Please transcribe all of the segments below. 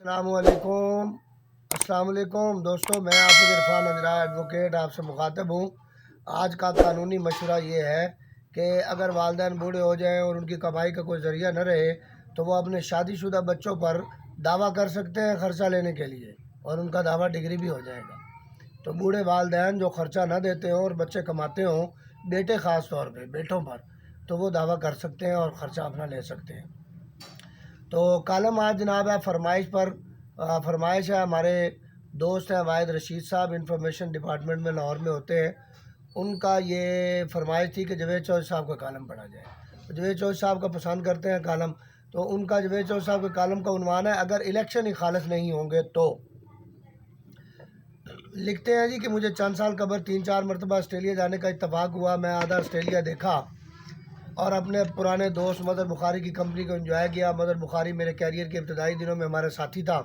السلام علیکم دوستوں، میں آپ سے عرفان اجرا ایڈوکیٹ آپ سے مخاطب ہوں۔ آج کا قانونی مشورہ یہ ہے کہ اگر والدین بوڑھے ہو جائیں اور ان کی کمائی کا کوئی ذریعہ نہ رہے تو وہ اپنے شادی شدہ بچوں پر دعویٰ کر سکتے ہیں خرچہ لینے کے لیے، اور ان کا دعویٰ ڈگری بھی ہو جائے گا۔ تو بوڑھے والدین جو خرچہ نہ دیتے ہوں اور بچے کماتے ہوں، بیٹے خاص طور پہ بیٹوں پر، تو وہ دعویٰ کر سکتے ہیں اور خرچہ اپنا لے سکتے ہیں۔ تو کالم آج جناب ہے فرمائش ہے ہمارے دوست ہیں واحد رشید صاحب، انفارمیشن ڈپارٹمنٹ میں لاہور میں ہوتے ہیں۔ ان کا یہ فرمائش تھی کہ جوید چوہدری صاحب کا کالم پڑھا جائے۔ جوید چوہدری صاحب کا پسند کرتے ہیں کالم، تو ان کا جوید چوہدری صاحب کے کالم کا عنوان ہے اگر الیکشن ہی خالص نہیں ہوں گے تو۔ لکھتے ہیں جی کہ مجھے چند سال قبل 3-4 مرتبہ آسٹریلیا جانے کا اتفاق ہوا۔ میں آدھا آسٹریلیا دیکھا اور اپنے پرانے دوست مدر بخاری کی کمپنی کو انجوائے کیا۔ مدر بخاری میرے کیریئر کے ابتدائی دنوں میں ہمارا ساتھی تھا۔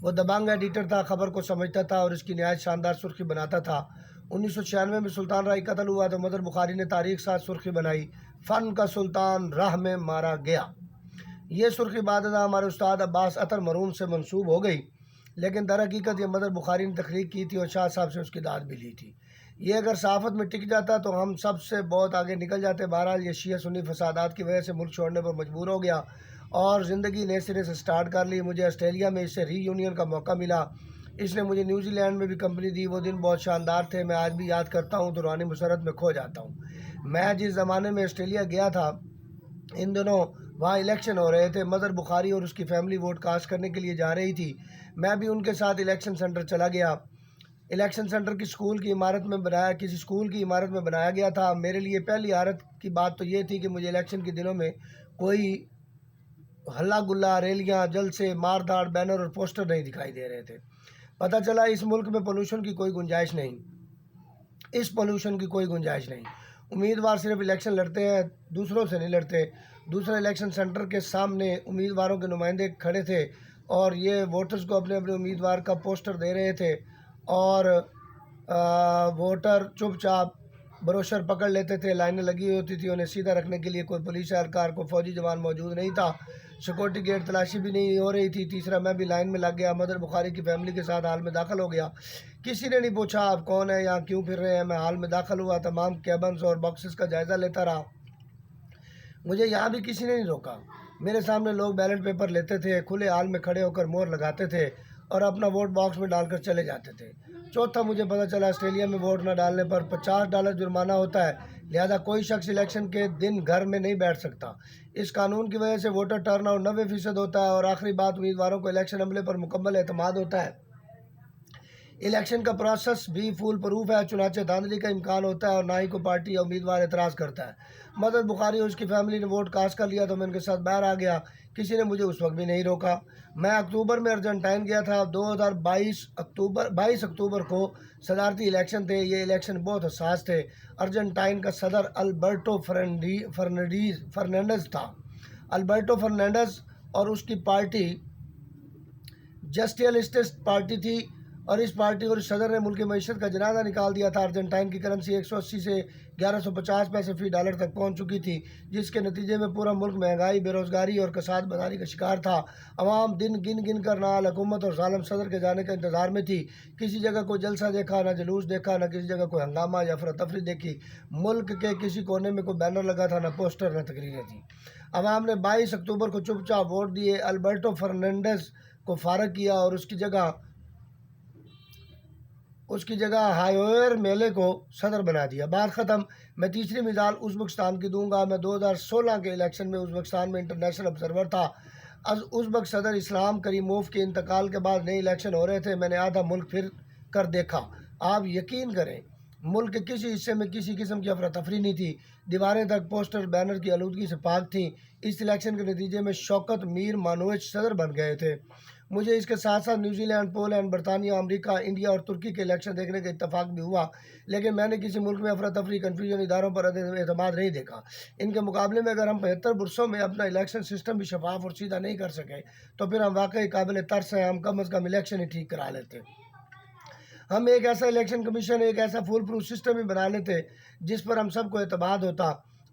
وہ دبنگ ایڈیٹر تھا، خبر کو سمجھتا تھا اور اس کی نہایت شاندار سرخی بناتا تھا۔ 1996 میں سلطان رائی قتل ہوا تو مدر بخاری نے تاریخ ساتھ سرخی بنائی، فن کا سلطان راہ میں مارا گیا۔ یہ سرخی بعد ازاں ہمارے استاد عباس عطر مرحوم سے منسوب ہو گئی، لیکن در حقیقت یہ مدر بخاری نے تخلیق کی تھی اور شاہ صاحب سے اس کی داد بھی لی تھی۔ یہ اگر صحافت میں ٹک جاتا تو ہم سب سے بہت آگے نکل جاتے۔ بہرحال یہ شیعہ سنی فسادات کی وجہ سے ملک چھوڑنے پر مجبور ہو گیا اور زندگی نئے سرے سے سٹارٹ کر لی۔ مجھے آسٹریلیا میں اس سے ری یونین کا موقع ملا۔ اس نے مجھے نیوزی لینڈ میں بھی کمپنی دی۔ وہ دن بہت شاندار تھے، میں آج بھی یاد کرتا ہوں تو روحانی مسرت میں کھو جاتا ہوں۔ میں جس زمانے میں آسٹریلیا گیا تھا ان دنوں وہاں الیکشن ہو رہے تھے۔ مدر بخاری اور اس کی فیملی ووٹ کاسٹ کرنے کے لیے جا رہی تھی۔ میں بھی ان کے ساتھ الیکشن سینٹر چلا گیا۔ الیکشن سینٹر کسی اسکول کی عمارت میں بنایا گیا تھا۔ میرے لیے پہلی حیرت کی بات تو یہ تھی کہ مجھے الیکشن کے دنوں میں کوئی ہلا گلا، ریلیاں، جلسے، مار داڑ، بینر اور پوسٹر نہیں دکھائی دے رہے تھے۔ پتہ چلا اس ملک میں پولوشن کی کوئی گنجائش نہیں۔ امیدوار صرف الیکشن لڑتے ہیں، دوسروں سے نہیں لڑتے۔ دوسرے الیکشن سینٹر کے سامنے امیدواروں کے نمائندے کھڑے تھے اور یہ ووٹرز کو اپنے اپنے امیدوار کا پوسٹر دے رہے تھے، اور ووٹر چپ چاپ بروشر پکڑ لیتے تھے۔ لائنیں لگی ہوئی ہوتی تھی، انہیں سیدھا رکھنے کے لیے کوئی پولیس اہلکار، کوئی فوجی جوان موجود نہیں تھا۔ سیکورٹی گیٹ تلاشی بھی نہیں ہو رہی تھی۔ تیسرا، میں بھی لائن میں لگ گیا، مدر بخاری کی فیملی کے ساتھ ہال میں داخل ہو گیا۔ کسی نے نہیں پوچھا آپ کون ہیں، یہاں کیوں پھر رہے ہیں۔ میں ہال میں داخل ہوا، تمام کیبنز اور باکسز کا جائزہ لیتا رہا۔ مجھے یہاں بھی کسی نے نہیں روکا۔ میرے سامنے لوگ بیلٹ پیپر لیتے تھے، کھلے ہال میں کھڑے ہو کر مہر لگاتے تھے اور اپنا ووٹ باکس میں ڈال کر چلے جاتے تھے۔ چوتھا، مجھے پتہ چلا آسٹریلیا میں ووٹ نہ ڈالنے پر $50 جرمانہ ہوتا ہے، لہذا کوئی شخص الیکشن کے دن گھر میں نہیں بیٹھ سکتا۔ اس قانون کی وجہ سے ووٹر ٹرن آؤٹ 90% ہوتا ہے۔ اور آخری بات، امیدواروں کو الیکشن عملے پر مکمل اعتماد ہوتا ہے۔ الیکشن کا پروسیس بھی فول پروف ہے، چنانچہ دھاندلی کا امکان ہوتا ہے اور نہ ہی کوئی پارٹی یا امیدوار اعتراض کرتا ہے۔ مدر بخاری اور اس کی فیملی نے ووٹ کاسٹ کر لیا تو میں ان کے ساتھ باہر آ گیا، کسی نے مجھے اس وقت بھی نہیں روکا۔ میں اکتوبر میں ارجنٹائن گیا تھا۔ 22 اکتوبر کو صدارتی الیکشن تھے۔ یہ الیکشن بہت حساس تھے۔ ارجنٹائن کا صدر البرٹو فرنانڈز تھا۔ البرٹو فرنانڈز اور اس کی پارٹی جسٹیلسٹس پارٹی تھی، اور اس پارٹی اور اس صدر نے ملک کی معیشت کا جنازہ نکال دیا تھا۔ ارجنٹائن کی کرنسی 180 سے 1150 پیسے فی ڈالر تک پہنچ چکی تھی، جس کے نتیجے میں پورا ملک مہنگائی، بے روزگاری اور کساد بداری کا شکار تھا۔ عوام دن گن گن کر نہ حکومت اور ظالم صدر کے جانے کا انتظار میں تھی۔ کسی جگہ کوئی جلسہ دیکھا، نہ جلوس دیکھا، نہ کسی جگہ کوئی ہنگامہ یا افراتفری دیکھی۔ ملک کے کسی کونے میں کوئی بینر لگا تھا، نہ پوسٹر، نہ تقریریں تھیں۔ عوام نے 22 اکتوبر کو چپ چاپ ووٹ دیے، البرٹو فرنانڈز کو فارغ کیا اور اس کی جگہ ہائیویر میلے کو صدر بنا دیا۔ بات ختم۔ میں تیسری مثال ازبکستان کی دوں گا۔ میں 2016 کے الیکشن میں ازبکستان میں انٹرنیشنل آبزرور تھا۔ ازبک صدر اسلام کریموف کے انتقال کے بعد نئے الیکشن ہو رہے تھے۔ میں نے آدھا ملک پھر کر دیکھا۔ آپ یقین کریں ملک کے کسی حصے میں کسی قسم کی افراتفری نہیں تھی۔ دیواریں تک پوسٹر بینر کی آلودگی سے پاک تھیں۔ اس الیکشن کے نتیجے میں شوکت میر مانوچ صدر بن گئے تھے۔ مجھے اس کے ساتھ ساتھ نیوزی لینڈ، پولینڈ، برطانیہ، امریکہ، انڈیا اور ترکی کے الیکشن دیکھنے کا اتفاق بھی ہوا، لیکن میں نے کسی ملک میں افراتفری، کنفیوژن، اداروں پر اعتماد نہیں دیکھا۔ ان کے مقابلے میں اگر ہم 75 برسوں میں اپنا الیکشن سسٹم بھی شفاف اور سیدھا نہیں کر سکے تو پھر ہم واقعی قابل ترس ہیں۔ ہم کم از کم الیکشن ہی ٹھیک کرا لیتے۔ ہم ایک ایسا الیکشن کمیشن، ایک ایسا فول پروف سسٹم ہی بنا لیتے جس پر ہم سب کو اعتماد ہوتا۔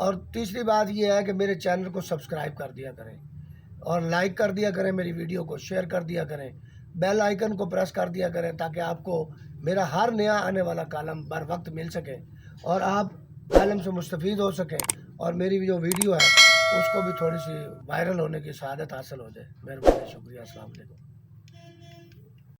اور تیسری بات یہ ہے کہ میرے چینل کو سبسکرائب کر دیا کریں اور لائک کر دیا کریں، میری ویڈیو کو شیئر کر دیا کریں، بیل آئیکن کو پریس کر دیا کریں تاکہ آپ کو میرا ہر نیا آنے والا کالم بر وقت مل سکے اور آپ عالم سے مستفید ہو سکیں اور میری جو ویڈیو ہے اس کو بھی تھوڑی سی وائرل ہونے کی سعادت حاصل ہو جائے۔ مہربانی، شکریہ، السلام علیکم۔